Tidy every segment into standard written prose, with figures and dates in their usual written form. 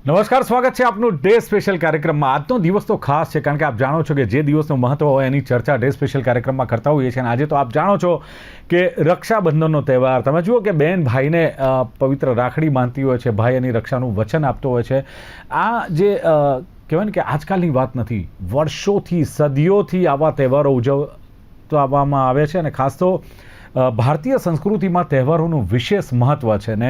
નમસ્કાર, સ્વાગત છે આપનું ડે સ્પેશિયલ કાર્યક્રમમાં. આજનો દિવસ તો ખાસ છે કારણ કે આપ જાણો છો કે જે દિવસનું મહત્વ હોય એની ચર્ચા ડે સ્પેશિયલ કાર્યક્રમમાં કરતા હોઈએ છીએ. અને આજે તો આપ જાણો છો કે રક્ષાબંધનનો તહેવાર. તમે જુઓ કે બહેન ભાઈને પવિત્ર રાખડી બાંધતી હોય છે, ભાઈ એની રક્ષાનું વચન આપતો હોય છે. આ જે કહેવાય ને કે આજકાલની વાત નથી, વર્ષોથી સદીઓથી આવા તહેવારો ઉજવવામાં આવે છે. અને ખાસ તો ભારતીય સંસ્કૃતિમાં તહેવારોનું વિશેષ મહત્વ છે. ને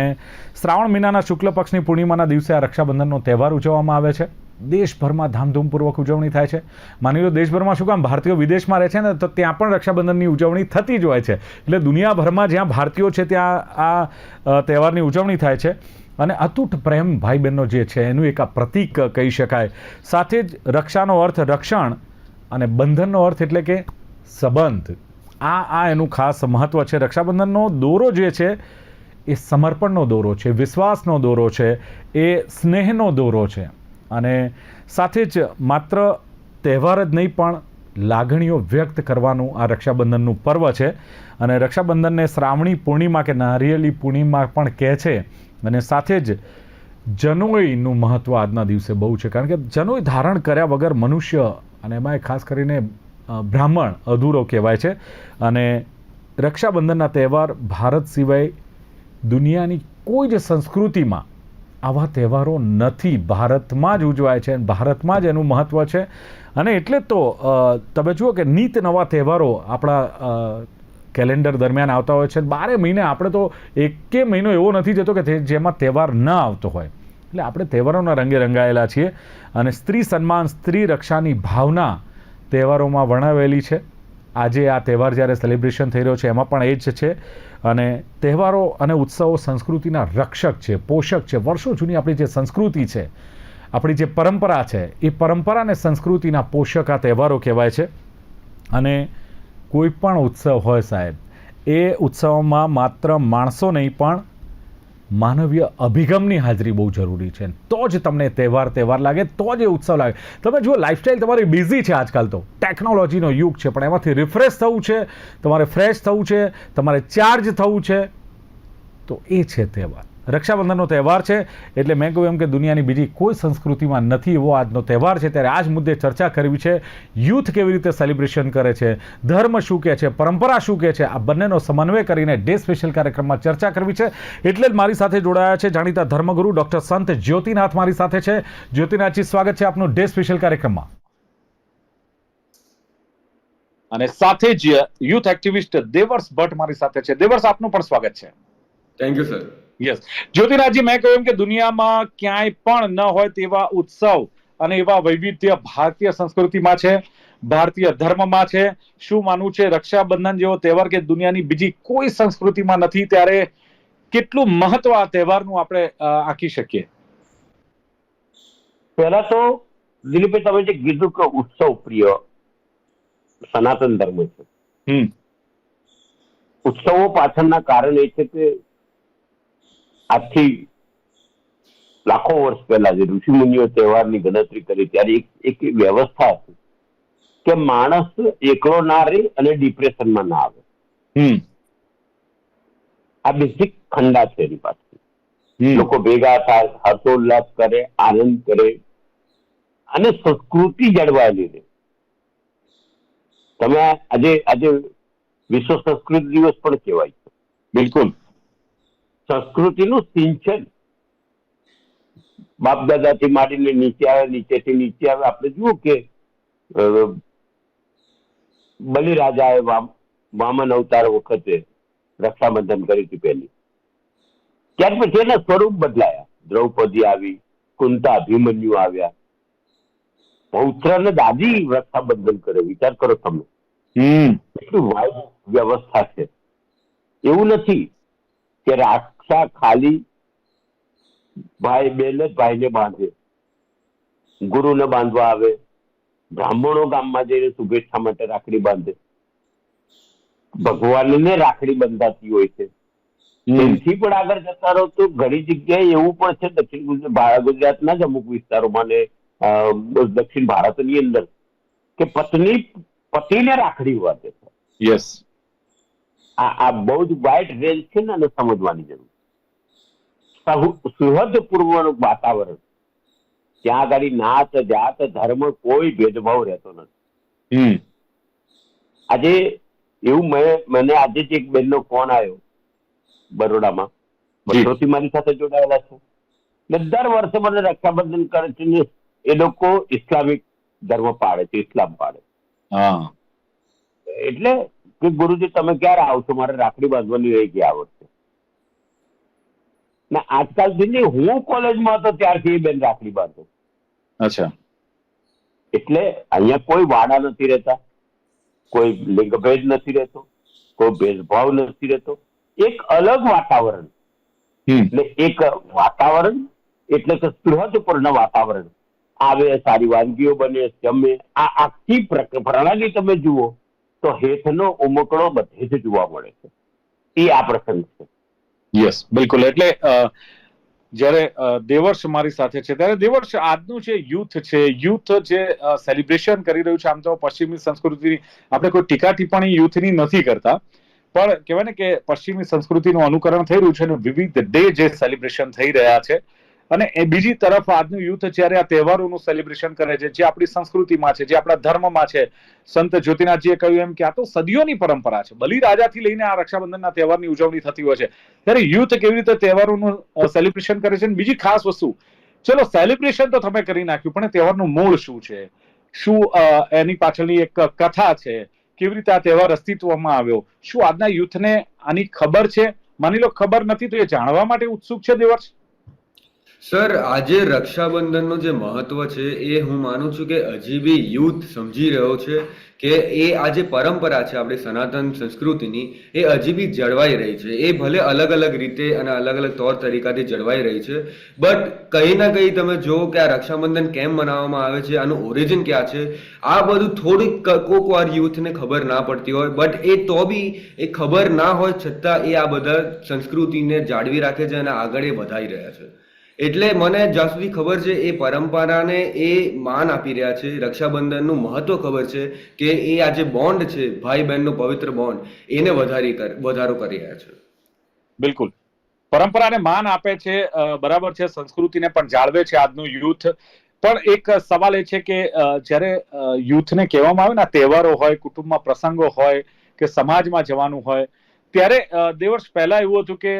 શ્રાવણ મહિનાના શુક્લ પક્ષની પૂર્ણિમાના દિવસે આ રક્ષાબંધનનો તહેવાર ઉજવવામાં આવે છે. દેશભરમાં ધામધૂમપૂર્વક ઉજવણી થાય છે. માની લો દેશભરમાં શું કામ, ભારતીયો વિદેશમાં રહે છે ને, તો ત્યાં પણ રક્ષાબંધનની ઉજવણી થતી જ હોય છે. એટલે દુનિયાભરમાં જ્યાં ભારતીયો છે ત્યાં આ તહેવારની ઉજવણી થાય છે. અને અતૂટ પ્રેમ ભાઈ બહેનનો જે છે એનું એક આ પ્રતીક કહી શકાય. સાથે જ રક્ષાનો અર્થ રક્ષણ અને બંધનનો અર્થ એટલે કે સંબંધ. આ એનું ખાસ મહત્વ છે. રક્ષાબંધનનો દોરો જે છે એ સમર્પણનો દોરો છે, વિશ્વાસનો દોરો છે, એ સ્નેહનો દોરો છે. અને સાથે જ માત્ર તહેવાર જ નહીં પણ લાગણીઓ વ્યક્ત કરવાનું આ રક્ષાબંધનનું પર્વ છે. અને રક્ષાબંધનને શ્રાવણી પૂર્ણિમા કે નારિયેળી પૂર્ણિમા પણ કહે છે. અને સાથે જ જનોઈનું મહત્ત્વ આજના દિવસે બહુ છે કારણ કે જનોઈ ધારણ કર્યા વગર મનુષ્ય, અને એમાં ખાસ કરીને બ્રાહ્મણ, અધૂરો કહેવાય છે. અને રક્ષાબંધનના તહેવાર ભારત સિવાય દુનિયાની કોઈ જ સંસ્કૃતિમાં આવા તહેવારો નથી. ભારતમાં જ ઉજવાય છે અને ભારતમાં જ એનું મહત્ત્વ છે. અને એટલે જ તો તમે જુઓ કે નીત નવા તહેવારો આપણા કેલેન્ડર દરમિયાન આવતા હોય છે. 12 મહિને આપણે તો એકે મહિનો એવો નથી જતો કે જેમાં તહેવાર ન આવતો હોય. એટલે આપણે તહેવારોના રંગે રંગાયેલા છીએ. અને સ્ત્રી સન્માન, સ્ત્રી રક્ષાની ભાવના તહેવારોમાં વર્ણવેલી છે. આજે આ તહેવાર જ્યારે સેલિબ્રેશન થઈ રહ્યો છે એમાં પણ એ જ છે. અને તહેવારો અને ઉત્સવો સંસ્કૃતિના રક્ષક છે, પોષક છે. વર્ષો જૂની આપણી જે સંસ્કૃતિ છે, આપણી જે પરંપરા છે, એ પરંપરા અને સંસ્કૃતિના પોષક આ તહેવારો કહેવાય છે. અને કોઈ પણ ઉત્સવ હોય સાહેબ, એ ઉત્સવમાં માત્ર માણસો નહીં પણ માનવીય અભિગમની હાજરી બહુ જરૂરી છે. તો જ તમને તહેવાર લાગે, તો જ એ ઉત્સવ લાગે. તમે જુઓ, લાઈફસ્ટાઈલ તમારી બિઝી છે આજકાલ, તો ટેકનોલોજીનો યુગ છે, પણ એમાંથી રિફ્રેશ થવું છે, તમારે ફ્રેશ થવું છે, તમારે ચાર્જ થવું છે, તો એ છે તહેવાર. રક્ષાબંધનનો તહેવાર છે એટલે મેં કહ્યું એમ કે દુનિયાની બીજી કોઈ સંસ્કૃતિમાં નથી એવો આજનો તહેવાર છે. ત્યારે આ જ મુદ્દે ચર્ચા કરવી છે. યુથ કેવી રીતે સેલિબ્રેશન કરે છે, ધર્મ શું કહે છે, પરંપરા શું કહે છે, આ બંનેનો સમન્વય કરીને ડે સ્પેશિયલ કાર્યક્રમમાં ચર્ચા કરવી છે. એટલે જ મારી સાથે જોડાયા છે જાણીતા ધર્મગુરુ ડૉક્ટર સંત જ્યોતિનાથ મારી સાથે છે. જ્યોતિનાથજી, સ્વાગત છે આપનું ડે સ્પેશિયલ કાર્યક્રમમાં. અને સાથે જ યુથ એક્ટિવિસ્ટ દેવર્ષ ભટ્ટ મારી સાથે છે. દેવર્ષ, આપનું પણ સ્વાગત છે. Thank you sir. યસ. જ્યોતિનાથજી, મેં કહ્યું કે દુનિયામાં ક્યાંય પણ ન હોય તેવા ઉત્સવ અને એવા વૈવિધ્ય ભારતીય સંસ્કૃતિમાં છે, ભારતીય ધર્મમાં છે. શું માનવું છે, રક્ષાબંધન જેવો તહેવાર કે દુનિયાની બીજી કોઈ સંસ્કૃતિમાં નથી, ત્યારે કેટલું મહત્વ આ તહેવારનું આપણે આંકી શકીએ? પહેલા તો દિલીપભાઈ, તમે જે કીધું કે ઉત્સવ પ્રિય સનાતન ધર્મ છે, ઉત્સવો પાછળના કારણ એ છે કે આજથી લાખો વર્ષ પહેલા જે ઋષિમુનિઓ તહેવારની ગણતરી કરી ત્યારે એક વ્યવસ્થા હતી કે માણસ એકલો ના રહે અને ડિપ્રેશનમાં ના આવે. આ બેઝિક ખંડા છે એની પાસે. લોકો ભેગા થાય, હર્ષોલ્લાસ કરે, આનંદ કરે અને સંસ્કૃતિ જળવાયેલી રહે. તમે આજે વિશ્વ સંસ્કૃત દિવસ પણ કહેવાય છે. બિલકુલ. સંસ્કૃતિનું સિંચન બાપ દાદાથી માંડીને નીચે આવે, નીચેથી નીચે આવે. આપણે જુઓ કે બલિરાજાએ વામન અવતાર વખતે રક્ષાબંધન કરી હતી પહેલી. ત્યાર પછી એના સ્વરૂપ બદલાયા. દ્રૌપદી આવી, કુંતા, અભિમન્યુ આવ્યા. પૌત્ર ને દાદી રક્ષાબંધન કરે. વિચાર કરો તમે, એટલી વાઇડ વ્યવસ્થા છે. એવું નથી કે રક્ષા ખાલી ભાઈ બેન જ ભાઈને બાંધે, ગુરુને બાંધવા આવે, બ્રાહ્મણો ગામમાં જઈને શુભેચ્છા માટે રાખડી બાંધે. ભગવાનને રાખડી બંધાતી હોય છે. એનાથી પણ આગળ જતા રહો તો ઘણી જગ્યાએ એવું પણ છે, દક્ષિણ ગુજરાતના જ અમુક વિસ્તારોમાં ને દક્ષિણ ભારતની અંદર, કે પત્ની પતિને રાખડી બાંધે છે. યસ. આ બહુ જ વાઇડ રેન્જ છે ને, અને સમજવાની જરૂર. સુહૃદ પૂર્વનું વાતાવરણ, ત્યાં આગળ નાત જાત ધર્મ કોઈ ભેદભાવ રહેતો નથી. આજે એવું મને આજે જ એક બેનનો ફોન આવ્યો બરોડામાં, વર્ષોથી મારી સાથે જોડાયેલા છે, એટલે દર વર્ષે મને રક્ષાબંધન કરે છે ને એ લોકો ઇસ્લામિક ધર્મ પાળે છે, ઇસ્લામ પાળે. એટલે કે ગુરુજી તમે ક્યારે આવશો, મારે રાખડી બાંધવાની રહી ગઈ આ વર્ષે. ને આજકાલથી નહીં, હું કોલેજમાં હતો ત્યારથી એ બેન રાખડી બાંધો. અચ્છા. એટલે અહીંયા કોઈ વાડા નથી રહેતા, કોઈ લિંગભેદ નથી રહેતો, કોઈ ભેદભાવ નથી રહેતો, એક અલગ વાતાવરણ. એટલે એક વાતાવરણ એટલે કે સુહૃદપૂર્ણ વાતાવરણ. આવે, સારી વાનગીઓ બને, જમે, આ આખી પ્રણાલી તમે જુઓ તો હેઠનો ઉમકડો બધે જ જોવા મળે છે. એ આ પ્રસંગ છે. યસ, બિલકુલ. એટલે જ્યારે દેવર્ષ મારી સાથે છે ત્યારે દેવર્ષ, આજનું જે યુથ છે, યુથ જે સેલિબ્રેશન કરી રહ્યું છે, આમ તો પશ્ચિમી સંસ્કૃતિની આપણે કોઈ ટીકા ટિપ્પણી યુથની નથી કરતા, પણ કહેવાય ને કે પશ્ચિમી સંસ્કૃતિનું અનુકરણ થઈ રહ્યું છે અને વિવિધ ડે જે સેલિબ્રેશન થઈ રહ્યા છે. અને એ બીજી તરફ આજનું યુથ જ્યારે આ તહેવારોનું સેલિબ્રેશન કરે છે, જે આપણી સંસ્કૃતિમાં છે, જે આપણા ધર્મમાં છે, સંત જ્યોતિનાથજીએ કહ્યું એમ કે આ તો સદીઓની પરંપરા છે, બલિરાજાથી લઈને આ રક્ષાબંધનના તહેવારની ઉજવણી થતી હોય છે, ત્યારે યુથ કેવી રીતે તહેવારોનું સેલિબ્રેશન કરે છે. બીજી ખાસ વસ્તુ, ચલો સેલિબ્રેશન તો તમે કરી નાખ્યું, પણ તહેવારનું મૂળ શું છે, શું એની પાછળની એક કથા છે, કેવી રીતે આ તહેવાર અસ્તિત્વમાં આવ્યો, શું આજના યુથને આની ખબર છે? માની લો ખબર નથી તો એ જાણવા માટે ઉત્સુક છે દેવર્ષ? સર, આજે રક્ષાબંધનનું જે મહત્વ છે એ હું માનું છું કે હજી બી યુથ સમજી રહ્યો છે કે એ આ જે પરંપરા છે આપણી સનાતન સંસ્કૃતિની, એ હજી બી જળવાઈ રહી છે. એ ભલે અલગ અલગ રીતે અને અલગ અલગ તौर તરીકાથી જળવાઈ રહી છે, બટ કંઈ ના કંઈ તમે જુઓ કે આ રક્ષાબંધન કેમ મનાવવામાં આવે છે, આનું ઓરિજિન ક્યાં છે, આ બધું થોડીક કોક વાર યુથને ખબર ના પડતી હોય, બટ એ તો બી એ ખબર ના હોય છતાં એ આ બધા સંસ્કૃતિને જાળવી રાખે છે અને આગળ એ વધારી રહ્યા છે. એટલે મને જ્યાં સુધી ખબર છે એ પરંપરાને એ માન આપી રહ્યા છે, રક્ષાબંધનનું મહત્વ ખબર છે કે એ આ જે બોન્ડ છે, ભાઈ બહેનનો પવિત્ર બોન્ડ, એને વધારો કરી રહ્યા છે. બિલકુલ, પરંપરાને માન આપે છે, બરાબર છે, સંસ્કૃતિને પણ જાળવે છે આજનું યુથ. પણ એક સવાલ એ છે કે જ્યારે યુથને કહેવામાં આવે ને તહેવારો હોય, કુટુંબમાં પ્રસંગો હોય કે સમાજમાં જવાનું હોય, ત્યારે દેવર્ષ પહેલા એવું હતું કે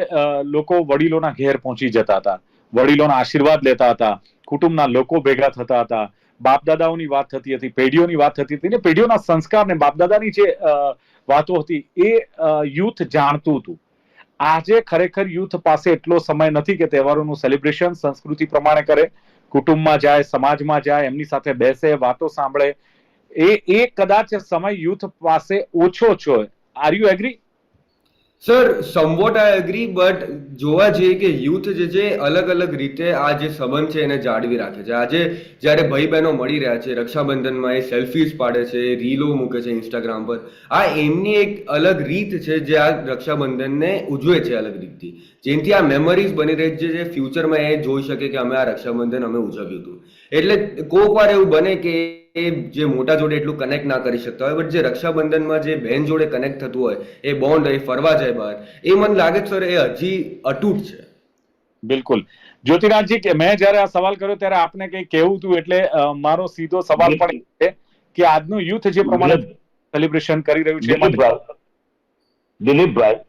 લોકો વડીલોના ઘેર પહોંચી જતા હતા, વડીલોના આશીર્વાદ લેતા હતા, કુટુંબના લોકો ભેગા થતા હતા, બાપ દાદાઓની વાત થતી હતી, પેઢીઓની વાત થતી હતી, ને પેઢીઓના સંસ્કાર ને બાપ દાદાની જે વાતો હતી એ યુથ જાણતું હતું. આજે ખરેખર યુથ પાસે એટલો સમય નથી કે તહેવારોનું સેલિબ્રેશન સંસ્કૃતિ પ્રમાણે કરે, કુટુંબમાં જાય, સમાજમાં જાય, એમની સાથે બેસે, વાતો સાંભળે. એ કદાચ સમય યુથ પાસે ઓછો છે. Are you agree? Sir, somewhat I agree, but જોવા જઈએ કે યુથ જે છે અલગ અલગ રીતે આ જે સંબંધ છે એને જાળવી રાખે છે. આજે જ્યારે ભાઈ બહેનો મળી રહ્યા છે રક્ષાબંધનમાં, એ સેલ્ફીઝ પાડે છે, રીલો મૂકે છે ઇન્સ્ટાગ્રામ પર, આ એમની એક અલગ રીત છે જે આ રક્ષાબંધનને ઉજવે છે અલગ રીતથી, જેનાથી આ મેમરીઝ બની રહી છે જે ફ્યુચરમાં એ જોઈ શકે કે અમે આ રક્ષાબંધન અમે ઉજવ્યું હતું. એટલે કોક વાર એવું બને કે એ જે મોટા જોડે એટલું કનેક્ટ ના કરી શકતા હોય, બટ જે રક્ષાબંધનમાં જે બહેન જોડે કનેક્ટ થતું હોય, એ બોન્ડ, એ ફરવા જાય બહાર, એ મને લાગે છે સર એ હજી અતૂટ છે. બિલકુલ. જ્યોતિનાથજી, કે મેં જયારે આ સવાલ કર્યો ત્યારે આપને કંઈ કહેવું હતું, એટલે મારો સીધો સવાલ પણ છે કે આજનું યુથ જે પ્રમાણે સેલિબ્રેશન કરી રહ્યું છે. દિલીપભાઈ,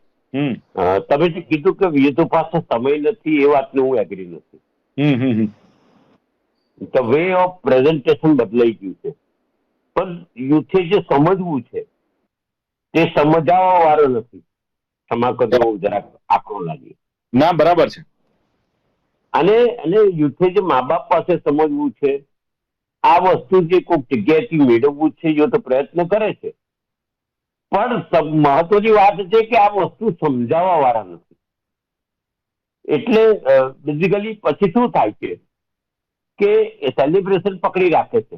તમે જે કીધું કે યુથ પાસે સમય નથી, એ વાતને હું એગ્રી નથી. ધ વે ઓફ પ્રેઝન્ટેશન બદલાઈ ગયું છે, પણ યુથે જે સમજવું છે તે સમજાવવા વાળો નથી. સમાકર જરાક આકરો લાગ્યો. ના, બરાબર છે. અને યુથે જે મા બાપ પાસે સમજવું છે, આ વસ્તુ જે કોઈક જગ્યાએથી મેળવવું છે, જો તો પ્રયત્ન કરે છે, પણ મહત્વની વાત છે કે આ વસ્તુ સમજાવવા વાળા નથી. એટલે બેઝિકલી પછી શું થાય છે કે સેલિબ્રેશન પકડી રાખે છે,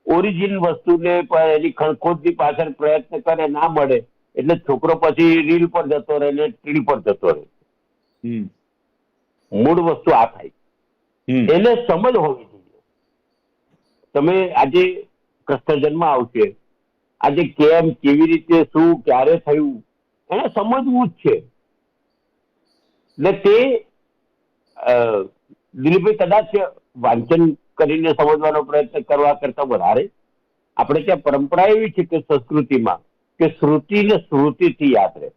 ઓરિજિન વસ્તુને એની ખણખોદની પાછળ પ્રયત્ન કરે, ના મળે એટલે છોકરો પછી રીલ પર જતો રહે ને ટીવી પર જતો રહે. મૂળ વસ્તુ આ થાય. એને સમજ હોવી જોઈએ. તમે આજે કૃષ્ણ જન્મ આવશે, આજે કેમ, કેવી રીતે, શું, ક્યારે થયું, એને સમજવું જ છે. ને તે દિલીપભાઈ કદાચ વાંચન કરીને સમજવાનો પ્રયત્ન કરવા કરતા વધારે આપણે ત્યાં પરંપરા એવી છે કે સંસ્કૃતિમાં કે શ્રુતિને સ્મૃતિથી યાદ રહે.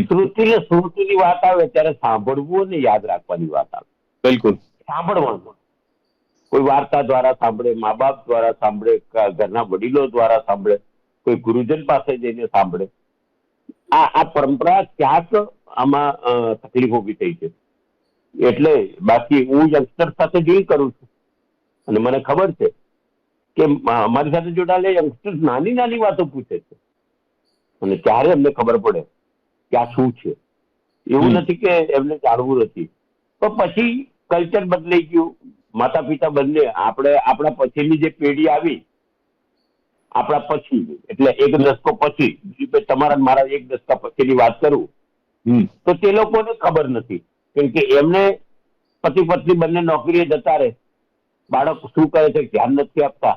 શ્રુતિને સ્મૃતિની વાત આવે ત્યારે સાંભળવું અને યાદ રાખવાની વાત આવે. બિલકુલ. સાંભળવાનું, કોઈ વાર્તા દ્વારા સાંભળે, મા બાપ દ્વારા સાંભળે, ઘરના વડીલો દ્વારા સાંભળે, કોઈ ગુરુજન પાસે જઈને સાંભળે. આ પરંપરા ક્યાંક આમાં તકલીફ ઊભી થઈ છે. એટલે બાકી હું યંગસ્ટર સાથે ડીલ કરું છું અને મને ખબર છે કે અમારી સાથે જોડાયેલા યંગસ્ટર નાની નાની વાતો પૂછે છે અને ત્યારે અમને ખબર પડે કે આ શું છે. એવું નથી કે એમને જાણવું નથી, પણ પછી કલ્ચર બદલાઈ ગયું. માતા પિતા બંને આપણા પછીની જે પેઢી આવી, આપણા પછી એટલે એક દશકો પછી, તમારા મારા એક દશકા પછીની વાત કરું તો તે લોકોને ખબર નથી, કેમ કે એમને પતિ પત્ની બંને નોકરીએ જતા રહે, બાળક શું કરે છે ધ્યાન નથી આપતા,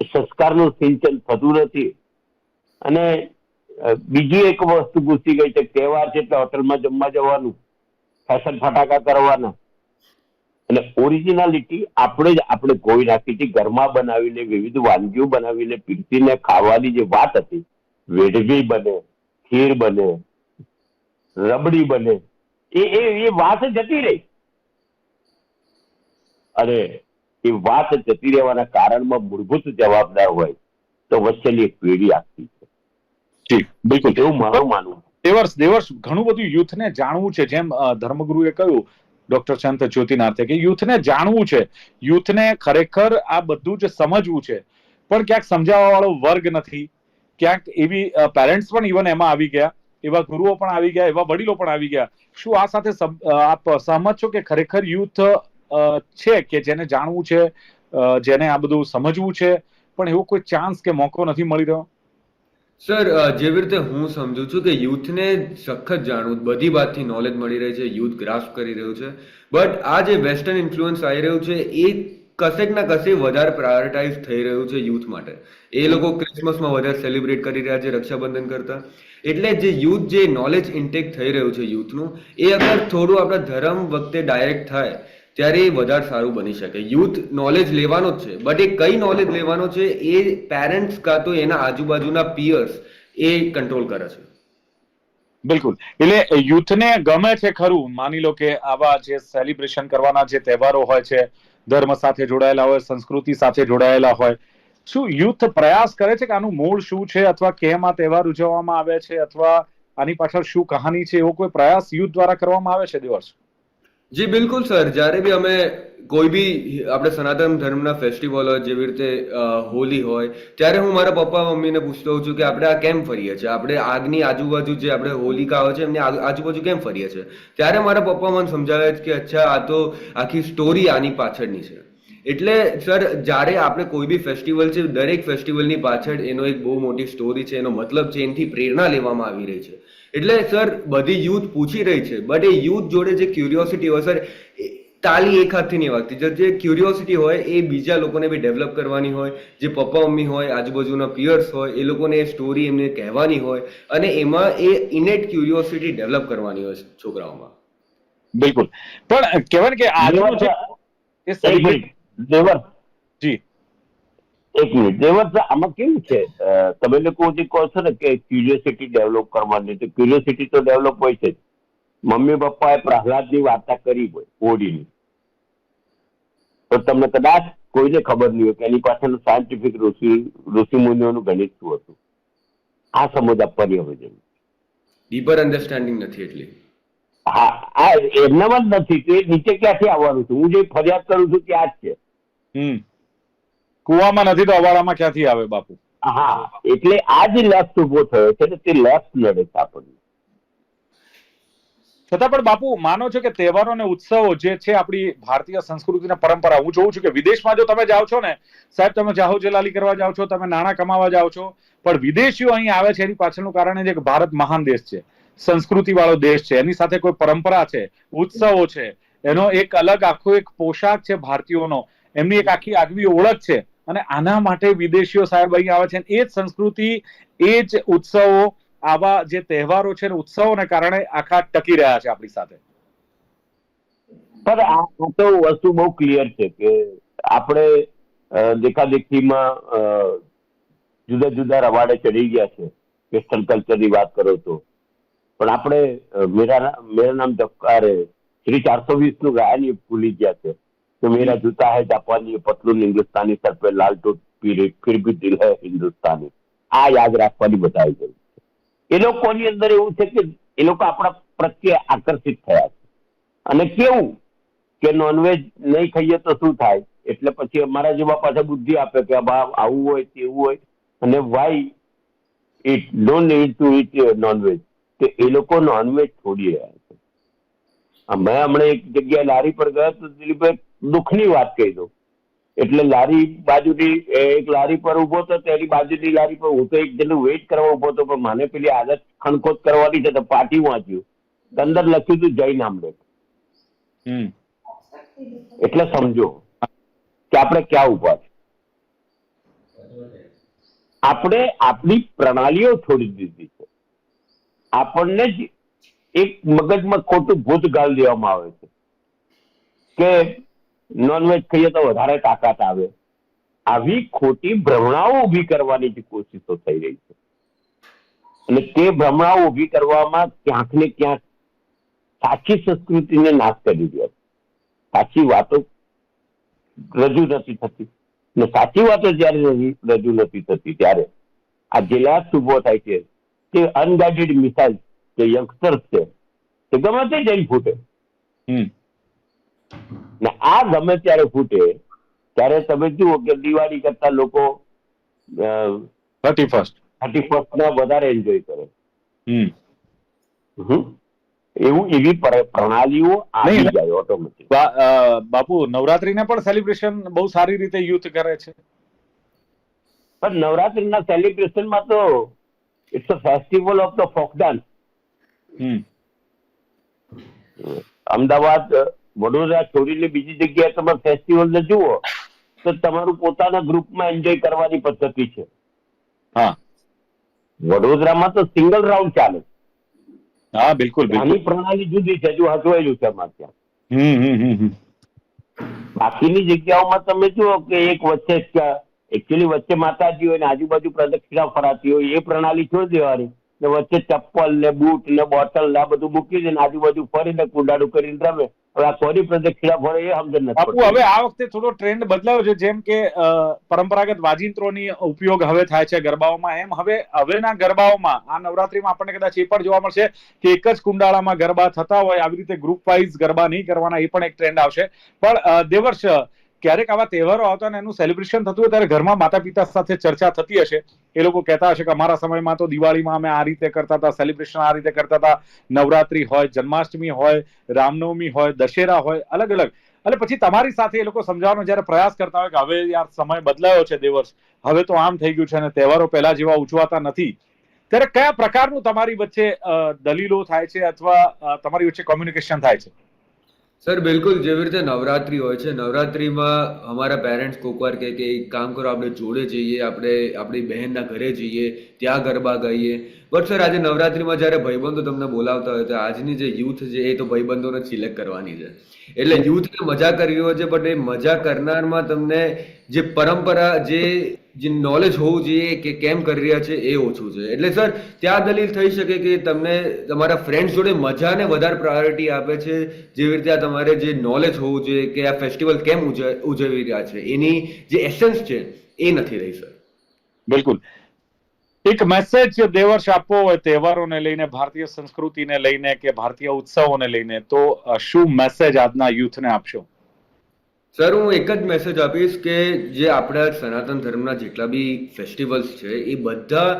સંસ્કારનું સિંચન થતું નથી. અને બીજી એક વસ્તુ ઘૂસી ગઈ છે, તહેવાર છે એટલે હોટલમાં જમવા જવાનું, ફેશન ફટાકા કરવાના, અને ઓરિજિનાલિટી આપણે ગોઈ નાખી છે. ઘરમાં બનાવીને વિવિધ વાનગીઓ બનાવીને પીરસીને ખાવાની જે વાત હતી, વેડવી બને, ખીર બને, રબડી બને, એ વાત જતી રહી. અને એ વાત જતી રહેવાના કારણમાં મૂળભૂત જવાબદાર હોય તો વચ્ચેની એક પેઢી આપતી છે. જી બિલકુલ, એવું મારું માનવું. દેવર્ષ ઘણું બધું યુથને જાણવું છે, જેમ ધર્મગુરુએ કહ્યું ડોક્ટર સંત જ્યોતિનાથે કે યુથને જાણવું છે, યુથને ખરેખર આ બધું જ સમજવું છે, પણ ક્યાંક સમજાવવા વાળો વર્ગ નથી, ક્યાંક એવી પેરેન્ટ્સ પણ ઇવન એમાં આવી ગયા, એવા ગુરુઓ પણ આવી ગયા, એવા વડીલો પણ આવી ગયા. શું આ સાથે આપ સહમત છો કે ખરેખર યુથ છે કે જેને જાણવું છે, જેને આ બધું સમજવું છે, પણ એવો કોઈ ચાન્સ કે મોકો નથી મળી રહ્યો? સર, જેવી રીતે હું સમજુ છું કે યુથને સખત જાણવું, બધી વાતથી નોલેજ મળી રહી છે, યુથ ગ્રાસ્પ કરી રહ્યું છે, બટ આ જે વેસ્ટર્ન ઇન્ફ્લુઅન્સ આવી રહ્યું છે એ કશેક ના કશે વધારે પ્રાયોરિટાઇઝ થઈ રહ્યું છે યુથ માટે. એ લોકો ક્રિસમસમાં વધારે સેલિબ્રેટ કરી રહ્યા છે રક્ષાબંધન કરતા. એટલે જે યુથ જે નોલેજ ઇન્ટેક થઈ રહ્યું છે યુથનું, એ અગર થોડું આપણા ધર્મ વખતે ડાયરેક્ટ થાય ત્યારે એ વધારે સારું બની શકે. યુથ નોલેજ લેવાનો જ છે, બટ એ કઈ નોલેજ લેવાનો છે એ પેરેન્ટ્સ કાં તો એના આજુબાજુના પિયર્સ એ કંટ્રોલ કરે છે. બિલકુલ, એટલે યુથને ગમે છે ખરું, માની લો કે આવા જે સેલિબ્રેશન કરવાના જે તહેવારો હોય છે, ધર્મ સાથે જોડાયેલા હોય, સંસ્કૃતિ સાથે જોડાયેલા હોય, શું યુથ પ્રયાસ કરે છે કે આનું મૂળ શું છે, અથવા કેમ આ તહેવાર ઉજવવામાં આવે છે, અથવા આની પાછળ શું કહાની છે, એવો કોઈ પ્રયાસ યુથ દ્વારા કરવામાં આવે છે દેવર્ષ? જી બિલકુલ સર, જ્યારે બી અમે કોઈ બી આપણે સનાતન ધર્મના ફેસ્ટિવલ હોય, જેવી રીતે હોલી હોય, ત્યારે હું મારા પપ્પા મમ્મીને પૂછતો હોઉં છું કે આપણે આ કેમ ફરીએ છીએ, આપણે આગની આજુબાજુ જે આપણે હોલિકા હોય છે એમની આજુબાજુ કેમ ફરીએ છીએ. ત્યારે મારા પપ્પા મને સમજાવે છે કે અચ્છા આ તો આખી સ્ટોરી આની પાછળની છે. એટલે સર, જ્યારે આપણે કોઈ બી ફેસ્ટિવલ છે, દરેક ફેસ્ટિવલની પાછળ એનો એક બહુ મોટી સ્ટોરી છે, એનો મતલબ છે, એનાથી પ્રેરણા લેવામાં આવી રહી છે. એટલે સર, બધી યુથ પૂછી રહી છે, બટ એ યુથ જોડે જે ક્યુરિયોસિટી હોય સર, તાલી એક હાથથી નહીં વાગતી. જે ક્યુરિયોસિટી હોય એ બીજા લોકોને બી ડેવલપ કરવાની હોય, જે પપ્પા મમ્મી હોય, આજુબાજુના પિયર્સ હોય, એ લોકોને એ સ્ટોરી એમને કહેવાની હોય, અને એમાં એ ઇનેટ ક્યુરિયોસિટી ડેવલપ કરવાની હોય છોકરાઓમાં. બિલકુલ, પણ કહેવાય કે આજનું જે જી એક મિનિટ દેવર્ષ, આમાં કેવું છે, તમે લોકો જે કહો છો ને કે ક્યુરિયોસિટી ડેવલપ કરવાની, તો ક્યુરિયોસિટી તો ડેવલપ હોય છે. મમ્મી પપ્પાએ પ્રહલાદની વાર્તા કરી હોય ઓડીની, તો તમને કદાચ કોઈને ખબર નહીં હોય કે એની પાછળનું સાયન્ટિફિક ઋષિ મુનિઓનું ગણિત શું હતું. આ સમજ આપવાની હવે જરૂર. ડીપર અન્ડરસ્ટેન્ડિંગ નથી એટલી. હા, આ એમનામાં જ નથી, તો એ નીચે ક્યાંથી આવવાનું છે? હું જે ફરિયાદ કરું છું ત્યાં જ છે. કુવામાં નથી તો અવાડામાં ક્યાંથી આવે બાપુ? હા, એટલે આ જ લક્ષ ઉભો થયો છે ને તે લક્ષ લડે છે આપણને. છતાં પણ બાપુ, માનો છો કે તહેવારો અને ઉત્સવો જે છે આપણી ભારતીય સંસ્કૃતિના પરંપરા, હું જોઉં છું કે વિદેશમાં જો તમે જાઓ છો ને સાહેબ, તમે જાહો જલાલી કરવા જાઓ છો, તમે નાણાં કમાવા જાઓ છો, પણ વિદેશીઓ અહીં આવે છે એની પાછળનું કારણ એ છે કે ભારત મહાન દેશ છે, સંસ્કૃતિ વાળો દેશ છે, એની સાથે કોઈ પરંપરા છે, ઉત્સવો છે, એનો એક અલગ આખો એક પોશાક છે ભારતીયોનો, એમની એક આખી આગવી ઓળખ છે, અને આના માટે વિદેશીઓ સાહેબ અહીં આવે છે. એ જ સંસ્કૃતિ, એ જ ઉત્સવો, આવા જે તહેવારો છે ઉત્સવોને કારણે આખા ટકી રહ્યા છે આપણી સાથે. પણ આ તો વસ્તુ બહુ ક્લિયર છે કે આપણે દેખાદેખીમાં જુદા જુદા રવાડે ચડી ગયા છે. વેસ્ટર્ન કલ્ચરની વાત કરો તો પણ આપણે મેરા નામ જફકાર હે 420 નું ગાયન ભૂલી ગયા છે તો મેરા જૂતા હે જાપાની પતલું હિન્દુસ્તાની સર પે લાલ ટોપી ફિર ભી દિલ હે હિન્દુસ્તાની. આ યાદ રાખવાની બધાએ જરૂર છે. એ લોકોની અંદર એવું છે કે એ લોકો આપણા પ્રત્યે આકર્ષિત થયા છે અને કેવું કે નોનવેજ નહીં ખાઈએ તો શું થાય એટલે પછી અમારા જેવા પાછા બુદ્ધિ આપે કે આવું હોય તેવું હોય અને why it don't need to eat nonveg. તો એ લોકો નોનવેજ છોડી રહ્યા છે. મેં હમણાં એક જગ્યાએ લારી પર ગયો તો દિલીપભાઈ દુઃખની વાત કહી દઉં. એટલે લારી બાજુની એક લારી પર ઉભો હતો તેની બાજુની લારી પર હું તો એક જણનું વેઇટ કરવા ઉભો હતો પણ મને પેલી આદત ખણખોદ કરવાની છે તો પાટી વાંચ્યું અંદર લખ્યું હતું જૈન આમલેટ. એટલે સમજો કે આપણે ક્યાં ઉભા છે. આપણે આપણી પ્રણાલીઓ છોડી દીધી છે. આપણને જ એક મગજમાં ખોટું ભૂત ગાળી દેવામાં આવે છે કે નોનવેજ ખાઈએ તો વધારે તાકાત આવે. આવી ખોટી ભ્રમણાઓ ઊભી કરવાની જે કોશિશો થઈ રહી છે અને તે ભ્રમણાઓ ઊભી કરવામાં ક્યાંક ને ક્યાંક સાચી સંસ્કૃતિને નાશ કરી રહ્યા છે. સાચી વાતો રજૂ નથી થતી ને સાચી વાતો જયારે રજૂ નથી થતી ત્યારે આ જે લાસ્ટ ઉભો થાય છે તે અનગાઇડેડ મિસાઇલ જે યંગસ્ટર્સ છે તે ગમે તે જઈને ફૂટે ને આ ગમે ત્યારે ફૂટે ત્યારે તમે જુઓ કે દિવાળી કરતા લોકો 31st ના વધારે એન્જોય કરે. એવી પ્રણાલીઓ આવી જાય ઓટોમેટિક. બાપુ નવરાત્રીને પણ સેલિબ્રેશન બહુ સારી રીતે યુથ કરે છે. પણ નવરાત્રીના સેલિબ્રેશનમાં તો it's a festival of the folk dance. Ahmedabad Vadodara છોડીને બીજી જગ્યાએ તમે ફેસ્ટિવલ ને જુઓ તો તમારું પોતાના ગ્રુપમાં એન્જોય કરવાની પદ્ધતિ છે. હા, વડોદરામાં તો સિંગલ રાઉન્ડ ચાલે. હા, બિલકુલ. આની પ્રણાલી જુદી છે, હજુ હજવાયેલું છે અમારે ત્યાં. બાકીની જગ્યાઓમાં તમે જુઓ કે એક વચ્ચે એકચ્યુઅલી વચ્ચે માતાજી હોય ને આજુબાજુ પ્રદક્ષિણા ફરાતી હોય એ પ્રણાલી છોડી દેવાની ને વચ્ચે ચપ્પલ ને બૂટ ને બોટલ ને આ બધું મૂકી દે ને આજુબાજુ ફરીને કુંડાળું કરીને રમે. હવે આ કોની પ્રદક્ષિણા ફરે એ સમજણ નથી. બાપુ હવે આ વખતે થોડો ટ્રેન્ડ બદલાયો છે. જેમ કે પરંપરાગત વાજિંત્રોની ઉપયોગ હવે થાય છે ગરબાઓમાં, એમ હવેના ગરબાઓમાં આ નવરાત્રીમાં આપણને કદાચ એ પણ જોવા મળશે કે એક જ કુંડાળામાં ગરબા થતા હોય, આવી રીતે ગ્રુપ વાઇઝ ગરબા નહીં કરવાના, એ પણ એક ટ્રેન્ડ આવશે. પણ દેવર્ષ, ક્યારેક આવા તહેવારો આવતા ને એનું સેલિબ્રેશન થતું હોય ત્યારે ઘરમાં માતા પિતા સાથે ચર્ચા થતી હશે. એ લોકો કહેતા હશે કે અમારા સમયમાં તો દિવાળીમાં અમે આ રીતે કરતા હતા, સેલિબ્રેશન આ રીતે કરતા હતા. નવરાત્રી હોય, જન્માષ્ટમી હોય, રામનવમી હોય, દશેરા હોય, અલગ અલગ. અને પછી તમારી સાથે એ લોકો સમજાવવાનો જયારે પ્રયાસ કરતા હોય કે હવે યાર સમય બદલાયો છે દેવર્ષ, હવે તો આમ થઈ ગયું છે અને તહેવારો પહેલા જેવા ઉજવાતા નથી, ત્યારે કયા પ્રકારનું તમારી વચ્ચે દલીલો થાય છે અથવા તમારી વચ્ચે કોમ્યુનિકેશન થાય છે? સર બિલકુલ, જેવી રીતે નવરાત્રી હોય છે, નવરાત્રીમાં અમારા પેરેન્ટ્સ કોઈક વાર કહે કે એક કામ કરો, આપણે જોડે જઈએ, આપણે આપણી બહેનના ઘરે જઈએ, ત્યાં ગરબા ગાઈએ. બટ સર આજે નવરાત્રીમાં જ્યારે ભાઈબંધો તમને બોલાવતા હોય તો આજની જે યુથ છે એ તો ભાઈબંધોને સિલેક્ટ કરવાની છે. એટલે યુથને મજા કરવી હોય છે, બટ એ મજા કરનારમાં તમને જે પરંપરા, જે નોલેજ હોવું જોઈએ કે કેમ કરી રહ્યા છે એ ઓછું છે. એટલે સર ત્યાં દલીલ થઈ શકે કે તમને તમારા ફ્રેન્ડ્સ જોડે મજાને વધારે પ્રાયોરિટી આપે છે, જેવી રીતે આ તમારે જે નોલેજ હોવું જોઈએ કે આ ફેસ્ટિવલ કેમ ઉજવી રહ્યા છે એની જે એસેન્સ છે એ નથી રહી. સર બિલકુલ. એક મેસેજ દેવર્ષ આપવો હોય તહેવારોને લઈને, ભારતીય સંસ્કૃતિને લઈને કે ભારતીય ઉત્સવોને લઈને, તો શું મેસેજ આજના યુથને આપશો? સર હું એક જ મેસેજ આપીશ કે જે આપણા સનાતન ધર્મના જેટલા બી ફેસ્ટિવલ્સ છે એ બધા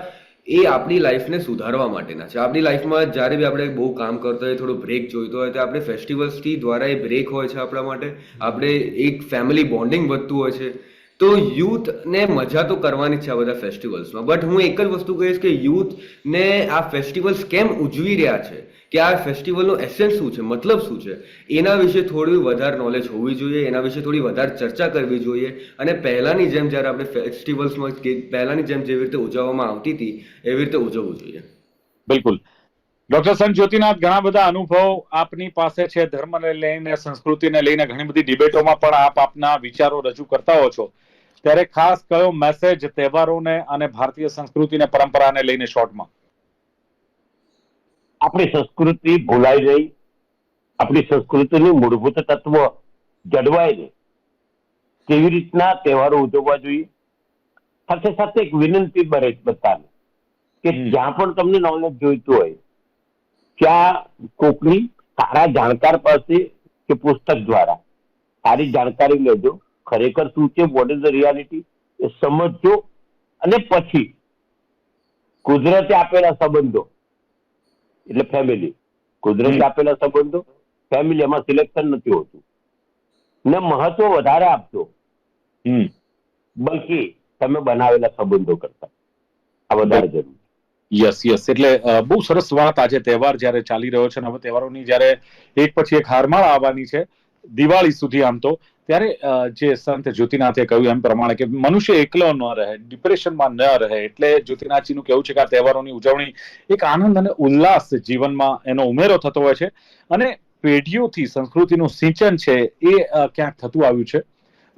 આપણી લાઈફને સુધારવા માટેના છે. આપણી લાઈફમાં જ્યારે બી આપણે બહુ કામ કરતા હોય, થોડો બ્રેક જોઈતો હોય તો આપણે ફેસ્ટિવલ્સથી દ્વારા એ બ્રેક હોય છે આપણા માટે. આપણે એક ફેમિલી બોન્ડિંગ વધતું હોય છે. તો યુથને મજા તો કરવાની છે આ બધા ફેસ્ટિવલ્સમાં, બટ હું એક જ વસ્તુ કહીશ કે યુથને આ ફેસ્ટિવલ્સ કેમ ઉજવી રહ્યા છે, કે આ ફેસ્ટિવલનો એસેન્સ શું છે, મતલબ શું છે, એના વિશે થોડી વધારે નોલેજ હોવી જોઈએ, એના વિશે થોડી વધારે ચર્ચા કરવી જોઈએ. અને પહેલાની જેમ જ્યારે આપણે ફેસ્ટિવલ્સમાં પહેલાની જેમ જેવી રીતે ઉજવવામાં આવતી હતી એવી રીતે ઉજવવું જોઈએ. બિલકુલ. ડોક્ટર સંત જ્યોતિનાથ, ઘણા બધા અનુભવ આપની પાસે છે, ધર્મને લઈને, સંસ્કૃતિને લઈને ઘણી બધી ડિબેટોમાં પણ આપ આપના વિચારો રજૂ કરતા હો છો, ત્યારે ખાસ કયો મેસેજ તહેવારોને અને ભારતીય સંસ્કૃતિને પરંપરાને લઈને શોર્ટમાં? આપણી સંસ્કૃતિ ભૂલાઈ રહી, આપણી સંસ્કૃતિનું મૂળભૂત તત્વ જળવાય ને કેવી રીતના તહેવારો ઉજવવા જોઈએ. સાથે સાથે એક વિનંતી બધાને કે જ્યાં પણ તમને નોલેજ જોઈતું હોય ત્યાં કોકની સારા જાણકાર પાસે કે પુસ્તક દ્વારા સારી જાણકારી લેજો. ખરેખર શું છે, વોટ ઇઝ ધ રિયાલિટી, એ સમજજો. અને પછી કુદરતે આપેલા સંબંધો એટલે ફેમિલી, કુદરતે આપેલા સંબંધો ફેમિલી, એમાં સિલેક્શન નથી હોતું ને મહત્વ વધારે આપજો બલ્કિ તમે બનાવેલા સંબંધો કરતા આ વધારે જરૂરી. યસ, એટલે બહુ સરસ વાત. આજે તહેવાર જ્યારે ચાલી રહ્યો છે, હવે તહેવારોની જ્યારે એક પછી એક હારમાળ આવવાની છે, દિવાળી સુધી આમ તો, ત્યારે જે સંત જ્યોતિનાથે કહ્યું એમ પ્રમાણે કે મનુષ્ય એકલો ન રહે, ડિપ્રેશનમાં ન રહે, એટલે જ્યોતિનાથજીનું કહેવું છે કે આ તહેવારોની ઉજવણી એક આનંદ અને ઉલ્લાસ જીવનમાં એનો ઉમેરો થતો હોય છે, અને પેઢીઓથી સંસ્કૃતિનું સિંચન છે એ ક્યાંક થતું આવ્યું છે.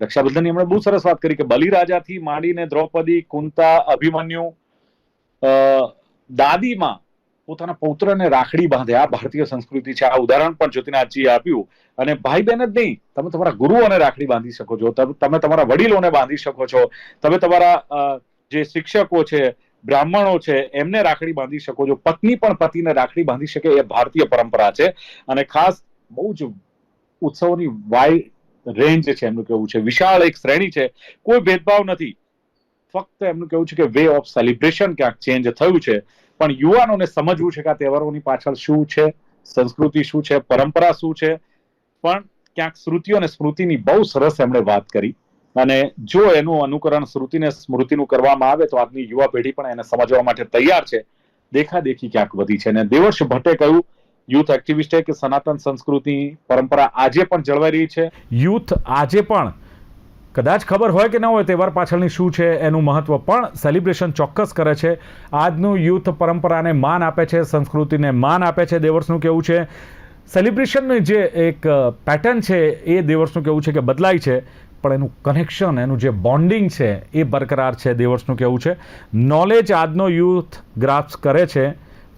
રક્ષાબંધનની હમણાં બહુ સરસ વાત કરી કે બલિરાજાથી માંડીને દ્રૌપદી, કુંતા, અભિમન્યુ, દાદીમાં પોતાના પૌત્રને રાખડી બાંધે, આ ભારતીય સંસ્કૃતિ છે. આ ઉદાહરણ પણ જ્યોતિનાથજીએ આપ્યું. અને ભાઈ બહેન જ નહીં, તમે તમારા ગુરુઓને રાખડી બાંધી શકો છો, તમે તમારા વડીલોને બાંધી શકો છો, તમે તમારા જે શિક્ષકો છે, બ્રાહ્મણો છે, એમને રાખડી બાંધી શકો છો. પત્ની પણ પતિને રાખડી બાંધી શકે, એ ભારતીય પરંપરા છે. અને ખાસ બહુ જ ઉત્સવોની વાય રેન્જ છે એમનું કહેવું છે, વિશાળ એક શ્રેણી છે, કોઈ ભેદભાવ નથી. ફક્ત એમનું કહેવું છે કે વે ઓફ સેલિબ્રેશન ક્યાંક ચેન્જ થયું છે, પણ યુવાનોને સમજવું છે કે આ તહેવારોની પાછળ શું છે, સંસ્કૃતિ શું છે, પરંપરા શું છે. પણ ક્યાંક શ્રુતિઓ અને સ્મૃતિની બહુ સરસ એમણે વાત કરી, અને જો એનું અનુકરણ શ્રુતિને સ્મૃતિનું કરવામાં આવે તો આજની યુવા પેઢી પણ એને સમજવા માટે તૈયાર છે. દેખાદેખી ક્યાંક વધી છે. અને દેવર્ષ ભટ્ટે કહ્યું, યુથ એક્ટિવિસ્ટે, કે સનાતન સંસ્કૃતિ પરંપરા આજે પણ જળવાઈ રહી છે. યુથ આજે પણ કદાચ ખબર હોય કે ન હોય તહેવાર પાછળની શું છે એનું મહત્વ, પણ સેલિબ્રેશન ચોક્કસ કરે છે. આજનું યુથ પરંપરાને માન આપે છે, સંસ્કૃતિને માન આપે છે. દેવર્ષનું કહેવું છે સેલિબ્રેશનની જે એક પેટર્ન છે એ દેવર્ષનું કહેવું છે કે બદલાય છે, પણ એનું કનેક્શન, એનું જે બોન્ડિંગ છે એ બરકરાર છે. દેવર્ષનું કહેવું છે નોલેજ આજનો યુથ ગ્રાસ્પ કરે છે,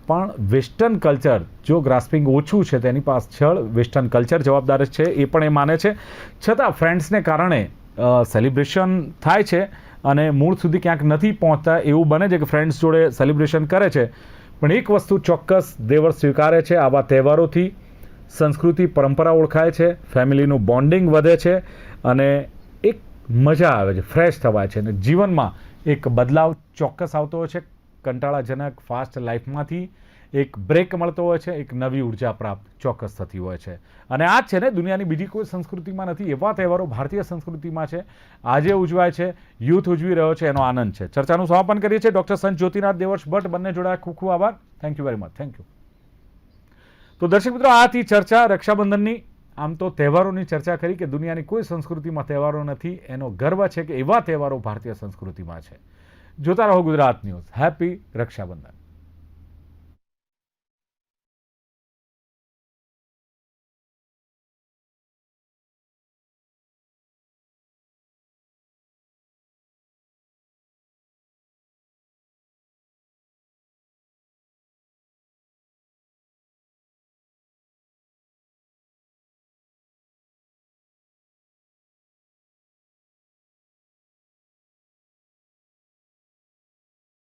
પણ વેસ્ટર્ન કલ્ચર જો ગ્રાસ્પિંગ ઓછું છે તેની પાછળ વેસ્ટર્ન કલ્ચર જવાબદાર છે, એ પણ એ માને છે. છતાં ફ્રેન્ડ્સને કારણે સેલિબ્રેશન થાય છે અને મૂળ સુધી ક્યાંક નથી પહોંચતા. એવું બને છે કે ફ્રેન્ડ્સ જોડે સેલિબ્રેશન કરે છે, પણ એક વસ્તુ ચોક્કસ દેવર્ષ સ્વીકારે છે, આવા તહેવારોથી સંસ્કૃતિ પરંપરા ઓળખાય છે, ફેમિલીનું બોન્ડિંગ વધે છે, અને એક મજા આવે છે, ફ્રેશ થવાય છે, અને જીવનમાં એક બદલાવ ચોક્કસ આવતો હોય છે. કંટાળાજનક ફાસ્ટ લાઈફમાંથી એક બ્રેક મળતો હોય છે, એક નવી ઉર્જા પ્રાપ્ત ચોક્કસ થતી હોય છે. અને આ છે ને દુનિયાની બીજી કોઈ સંસ્કૃતિમાં નથી. એવા તહેવારો ભારતીય સંસ્કૃતિમાં છે, આજે ઉજવાય છે, યુથ ઉજવી રહ્યો છે, એનો આનંદ છે. ચર્ચાનું સમાપન કરીએ છીએ. ડૉક્ટર સંત જ્યોતિનાથ, દેવર્ષ ભટ્ટ બંને જોડાયા, ખૂબ ખૂબ આભાર. Thank you very much. Thank you. તો દર્શક મિત્રો, આ હતી ચર્ચા રક્ષાબંધનની. આમ તો તહેવારોની ચર્ચા કરી કે દુનિયાની કોઈ સંસ્કૃતિમાં તહેવારો નથી, એનો ગર્વ છે કે એવા તહેવારો ભારતીય સંસ્કૃતિમાં છે. જોતા રહો ગુજરાત ન્યૂઝ. હેપી રક્ષાબંધન.